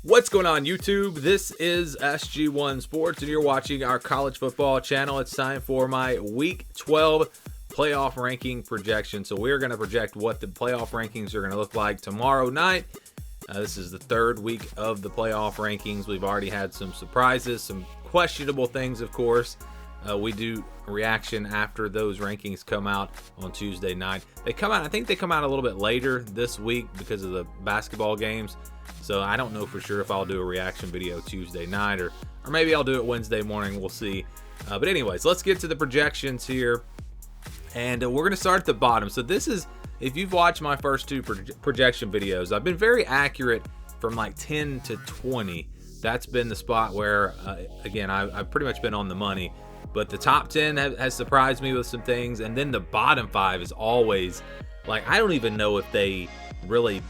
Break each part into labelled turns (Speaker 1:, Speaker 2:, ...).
Speaker 1: What's going on, YouTube? This is SG1 Sports, and you're watching our college football channel. It's time for my Week 12 playoff ranking projection. So we're going to project what the playoff rankings are going to look like tomorrow night. This is the third week of the playoff rankings. We've already had some surprises, some questionable things, of course. We do a reaction after those rankings come out on Tuesday night. I think they come out a little bit later this week because of the basketball games. So I don't know for sure if I'll do a reaction video Tuesday night or maybe I'll do it Wednesday morning. We'll see. But anyways, let's get to the projections here. And we're going to start at the bottom. So this is, if you've watched my first two projection videos, I've been very accurate from like 10 to 20. That's been the spot where, again, I've pretty much been on the money. But the top 10 has surprised me with some things. And then the bottom 5 is always, like, I don't even know if they really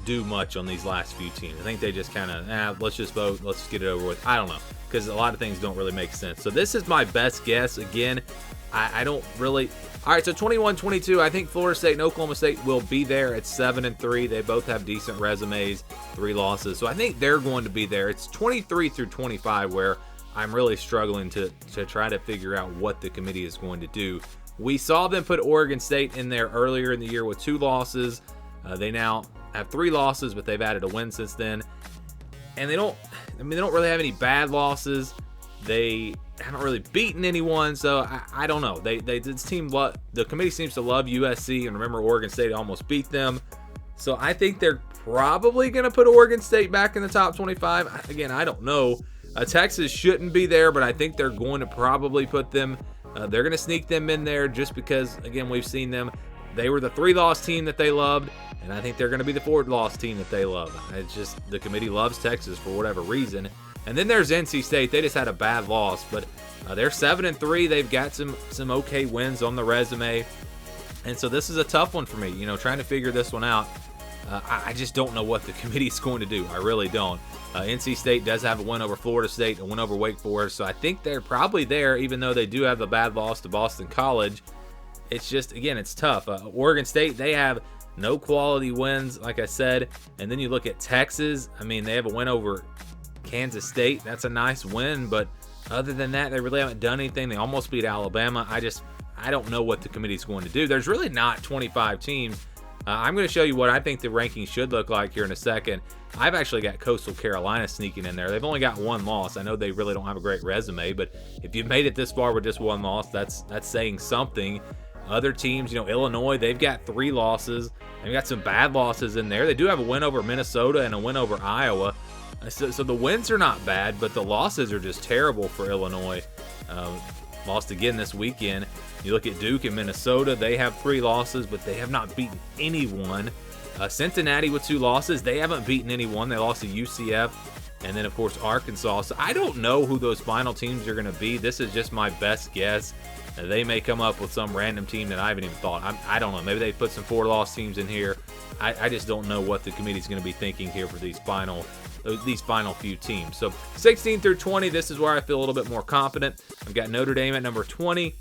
Speaker 1: do much on these last few teams. I think they just kind of, let's just vote, let's get it over with. I don't know, because a lot of things don't really make sense. So this is my best guess. Again, I don't really. All right, so 21-22, I think Florida State and Oklahoma State will be there at 7-3. They both have decent resumes, 3 losses. So I think they're going to be there. It's 23 through 25 where I'm really struggling to try to figure out what the committee is going to do. We saw them put Oregon State in there earlier in the year with 2 losses. They now have 3 losses, but they've added a win since then. And they don't really have any bad losses. They haven't really beaten anyone, so I don't know. The committee seems to love USC, and remember Oregon State almost beat them. So I think they're probably going to put Oregon State back in the top 25. Again, I don't know. Texas shouldn't be there, but I think they're going to probably put them. They're going to sneak them in there just because, again, we've seen them. They were the 3-loss team that they loved, and I think they're going to be the 4-loss team that they love. It's just the committee loves Texas for whatever reason. And then there's NC State. They just had a bad loss, but they're 7-3. They've got some okay wins on the resume, and so this is a tough one for me. Trying to figure this one out. I just don't know what the committee is going to do. I really don't. NC State does have a win over Florida State, a win over Wake Forest, so I think they're probably there, even though they do have a bad loss to Boston College. It's just, again, it's tough. Oregon State, they have no quality wins, like I said. And then you look at Texas. I mean, they have a win over Kansas State. That's a nice win. But other than that, they really haven't done anything. They almost beat Alabama. I don't know what the committee's going to do. There's really not 25 teams. I'm going to show you what I think the rankings should look like here in a second. I've actually got Coastal Carolina sneaking in there. They've only got 1 loss. I know they really don't have a great resume, but if you've made it this far with just 1 loss, that's saying something. Other teams, Illinois, they've got 3 losses. They've got some bad losses in there. They do have a win over Minnesota and a win over Iowa. So the wins are not bad, but the losses are just terrible for Illinois. Lost again this weekend. You look at Duke and Minnesota, they have 3 losses, but they have not beaten anyone. Cincinnati with 2 losses, they haven't beaten anyone. They lost to UCF and then, of course, Arkansas. So I don't know who those final teams are going to be. This is just my best guess. They may come up with some random team that I haven't even thought. I don't know. Maybe they put some 4-loss teams in here. I just don't know what the committee's going to be thinking here for these final few teams. So 16 through 20, this is where I feel a little bit more confident. I've got Notre Dame at number 20,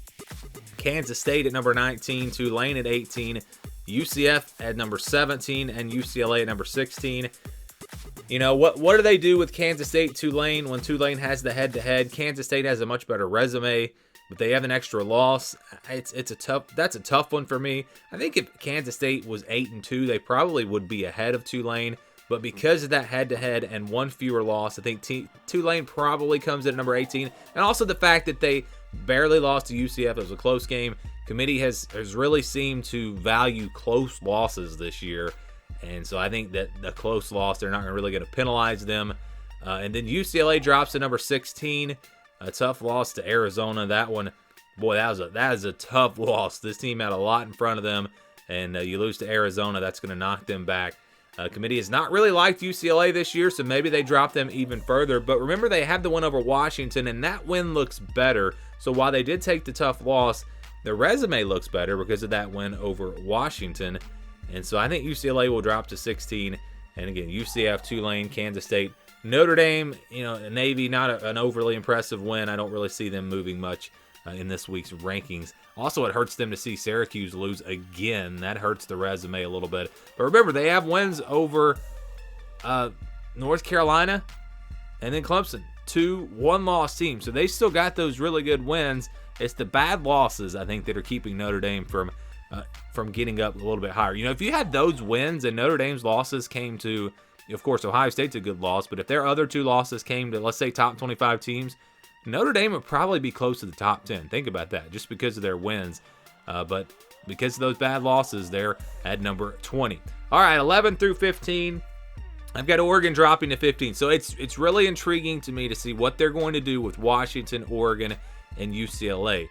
Speaker 1: Kansas State at number 19, Tulane at 18, UCF at number 17, and UCLA at number 16. What do they do with Kansas State, Tulane when Tulane has the head-to-head? Kansas State has a much better resume, but they have an extra loss. That's a tough one for me. I think if Kansas State was 8-2, they probably would be ahead of Tulane. But because of that head-to-head and 1 fewer loss, I think Tulane probably comes in at number 18. And also the fact that they barely lost to UCF. It was a close game. Committee has really seemed to value close losses this year. And so I think that the close loss, they're not really going to penalize them. And then UCLA drops to number 16. A tough loss to Arizona. That one, boy, that is a tough loss. This team had a lot in front of them, and you lose to Arizona. That's going to knock them back. Committee has not really liked UCLA this year, so maybe they drop them even further. But remember, they had the win over Washington, and that win looks better. So while they did take the tough loss, their resume looks better because of that win over Washington. And so I think UCLA will drop to 16. And again, UCF, Tulane, Kansas State, Notre Dame, Navy, not an overly impressive win. I don't really see them moving much in this week's rankings. Also, it hurts them to see Syracuse lose again. That hurts the resume a little bit. But remember, they have wins over North Carolina, and then Clemson. 2 one-loss teams. So they still got those really good wins. It's the bad losses, I think, that are keeping Notre Dame from getting up a little bit higher. If you had those wins and Notre Dame's losses came to, of course, Ohio State's a good loss, but if their other 2 losses came to, let's say, top 25 teams, Notre Dame would probably be close to the top 10. Think about that, just because of their wins. But because of those bad losses, they're at number 20. All right, 11 through 15. I've got Oregon dropping to 15. So it's really intriguing to me to see what they're going to do with Washington, Oregon, and UCLA.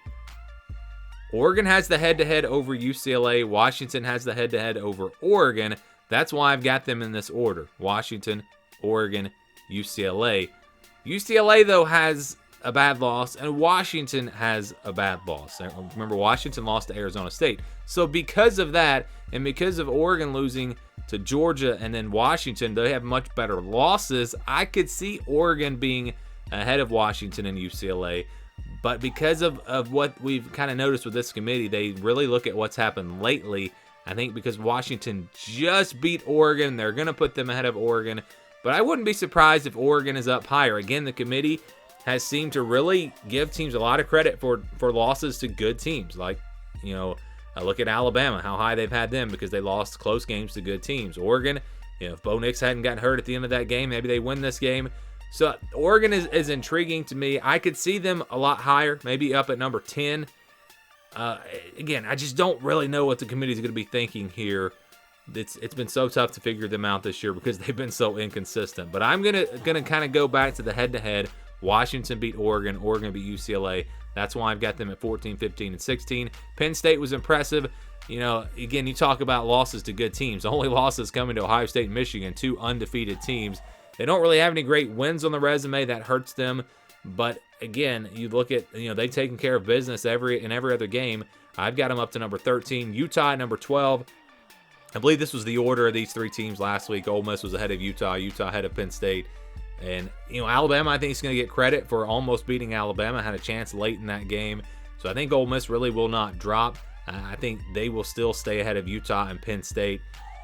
Speaker 1: Oregon has the head-to-head over UCLA. Washington has the head-to-head over Oregon. That's why I've got them in this order. Washington, Oregon, UCLA. UCLA, though, has a bad loss, and Washington has a bad loss. Remember, Washington lost to Arizona State. So because of that, and because of Oregon losing to Georgia and then Washington, they have much better losses. I could see Oregon being ahead of Washington and UCLA. But because of what we've kind of noticed with this committee, they really look at what's happened lately. I think because Washington just beat Oregon, they're going to put them ahead of Oregon. But I wouldn't be surprised if Oregon is up higher. Again, the committee has seemed to really give teams a lot of credit for losses to good teams. Like, look at Alabama, how high they've had them because they lost close games to good teams. Oregon, if Bo Nix hadn't gotten hurt at the end of that game, maybe they win this game. So Oregon is intriguing to me. I could see them a lot higher, maybe up at number 10. Again, I just don't really know what the committee is going to be thinking here. It's been so tough to figure them out this year because they've been so inconsistent. But I'm gonna kind of go back to the head-to-head. Washington beat Oregon. Oregon beat UCLA. That's why I've got them at 14, 15, and 16. Penn State was impressive. Again, you talk about losses to good teams. The only losses coming to Ohio State and Michigan, 2 undefeated teams. They don't really have any great wins on the resume. That hurts them. But again, you look at, they've taken care of business in every other game. I've got them up to number 13. Utah at number 12. I believe this was the order of these 3 teams last week. Ole Miss was ahead of Utah. Utah ahead of Penn State. And, Alabama, I think, is going to get credit for almost beating Alabama. Had a chance late in that game. So I think Ole Miss really will not drop. I think they will still stay ahead of Utah and Penn State.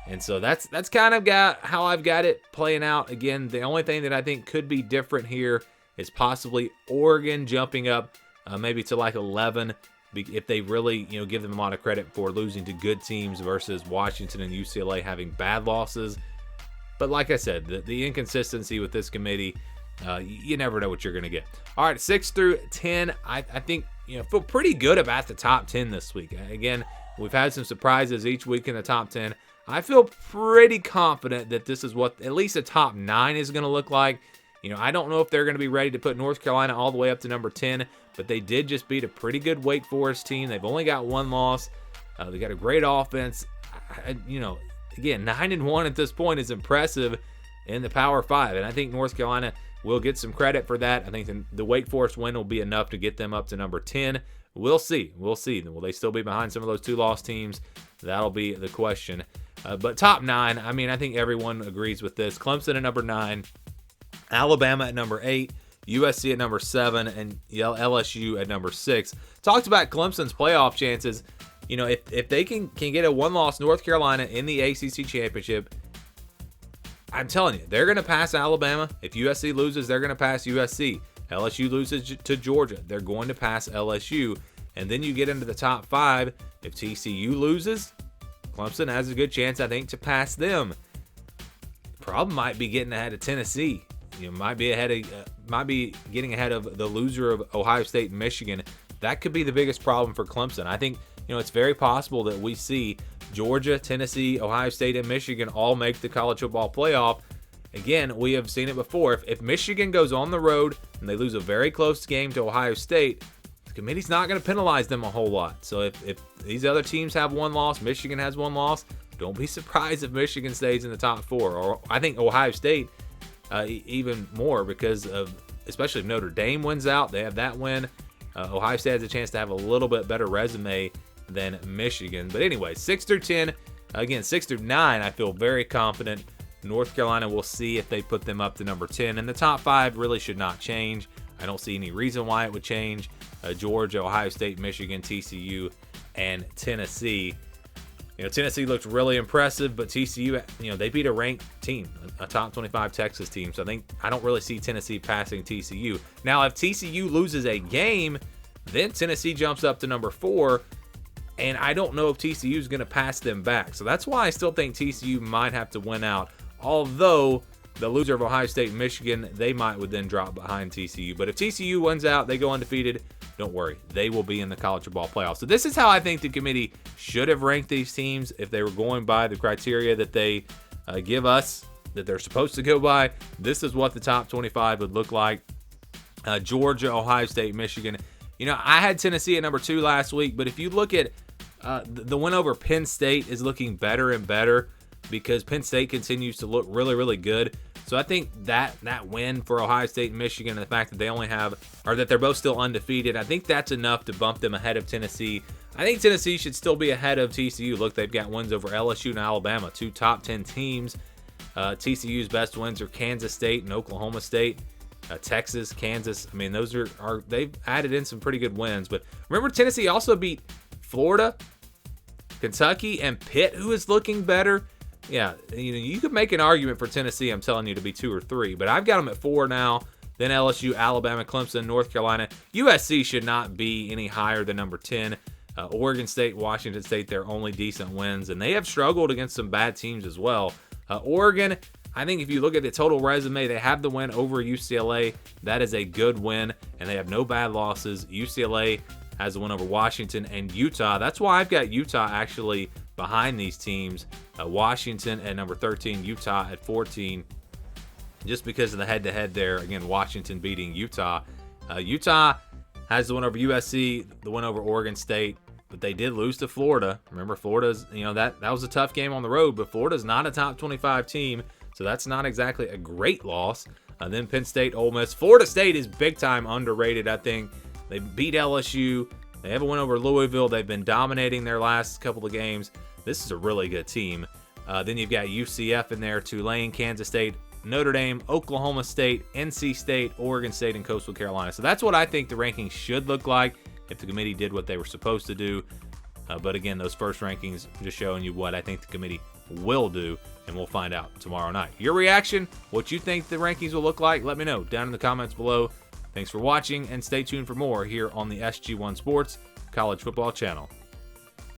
Speaker 1: And so that's kind of how I've got it playing out. Again, the only thing that I think could be different here is possibly Oregon jumping up maybe to like 11 if they really, give them a lot of credit for losing to good teams versus Washington and UCLA having bad losses. But like I said, the inconsistency with this committee, you never know what you're going to get. All right, 6 through 10, I think, feel pretty good about the top 10 this week. Again, we've had some surprises each week in the top 10. I feel pretty confident that this is what at least the top 9 is going to look like. I don't know if they're going to be ready to put North Carolina all the way up to number 10, but they did just beat a pretty good Wake Forest team. They've only got 1 loss. They got a great offense. Again, 9-1 at this point is impressive in the Power 5, and I think North Carolina will get some credit for that. I think the Wake Forest win will be enough to get them up to number 10. We'll see. Will they still be behind some of those 2-loss teams? That'll be the question. But top 9, I think everyone agrees with this. Clemson at number 9, Alabama at number 8, USC at number 7, and LSU at number 6. Talked about Clemson's playoff chances. If they can get a 1-loss North Carolina in the ACC championship, I'm telling you, they're going to pass Alabama. If USC loses, they're going to pass USC. LSU loses to Georgia, they're going to pass LSU. And then you get into the top 5. If TCU loses, Clemson has a good chance, I think, to pass them. Problem might be getting ahead of Tennessee. Might be getting ahead of the loser of Ohio State and Michigan. That could be the biggest problem for Clemson. I think, it's very possible that we see Georgia, Tennessee, Ohio State, and Michigan all make the college football playoff. Again, we have seen it before. If Michigan goes on the road and they lose a very close game to Ohio State, the committee's not going to penalize them a whole lot. So if these other teams have 1 loss, Michigan has 1 loss, don't be surprised if Michigan stays in the top 4. Or I think Ohio State even more because of, especially if Notre Dame wins out, they have that win. Ohio State has a chance to have a little bit better resume than Michigan. But anyway, 6 through 10, again, 6 through 9, I feel very confident. North Carolina, we'll see if they put them up to number 10. And the top 5 really should not change. I don't see any reason why it would change. Georgia, Ohio State, Michigan, TCU, and Tennessee. Tennessee looked really impressive, but TCU, they beat a ranked team, a top 25 Texas team. So I don't really see Tennessee passing TCU. Now, if TCU loses a game, then Tennessee jumps up to number 4, and I don't know if TCU is going to pass them back. So that's why I still think TCU might have to win out, although the loser of Ohio State and Michigan, they would then drop behind TCU. But if TCU wins out, they go undefeated, don't worry. They will be in the college football playoffs. So this is how I think the committee should have ranked these teams if they were going by the criteria that they give us, that they're supposed to go by. This is what the top 25 would look like. Georgia, Ohio State, Michigan. I had Tennessee at number 2 last week, but if you look at the win over Penn State is looking better and better because Penn State continues to look really, really good. So I think that win for Ohio State and Michigan, and the fact that that they're both still undefeated, I think that's enough to bump them ahead of Tennessee. I think Tennessee should still be ahead of TCU. Look, they've got wins over LSU and Alabama, 2 top 10 teams. TCU's best wins are Kansas State and Oklahoma State. Texas, Kansas. I mean, those are they've added in some pretty good wins. But remember, Tennessee also beat Florida, Kentucky, and Pitt, who is looking better. Yeah, you could make an argument for Tennessee, I'm telling you, to be 2 or 3, but I've got them at 4 now. Then LSU, Alabama, Clemson, North Carolina. USC should not be any higher than number 10. Oregon State, Washington State, their only decent wins, and they have struggled against some bad teams as well. Oregon, I think if you look at the total resume, they have the win over UCLA. That is a good win, and they have no bad losses. UCLA has the win over Washington and Utah. That's why I've got Utah actually behind these teams. Washington at number 13, Utah at 14, just because of the head-to-head there. Again, Washington beating Utah. Utah has the win over USC, the win over Oregon State, but they did lose to Florida. Remember, Florida's, that was a tough game on the road, but Florida's not a top 25 team, so that's not exactly a great loss. Then Penn State, Ole Miss. Florida State is big-time underrated, I think. They beat LSU. They have a win over Louisville. They've been dominating their last couple of games. This is a really good team. Then you've got UCF in there, Tulane, Kansas State, Notre Dame, Oklahoma State, NC State, Oregon State, and Coastal Carolina. So that's what I think the rankings should look like if the committee did what they were supposed to do. But again, those first rankings just showing you what I think the committee will do, and we'll find out tomorrow night. Your reaction, what you think the rankings will look like, let me know down in the comments below. Thanks for watching, and stay tuned for more here on the SG1 Sports College Football Channel.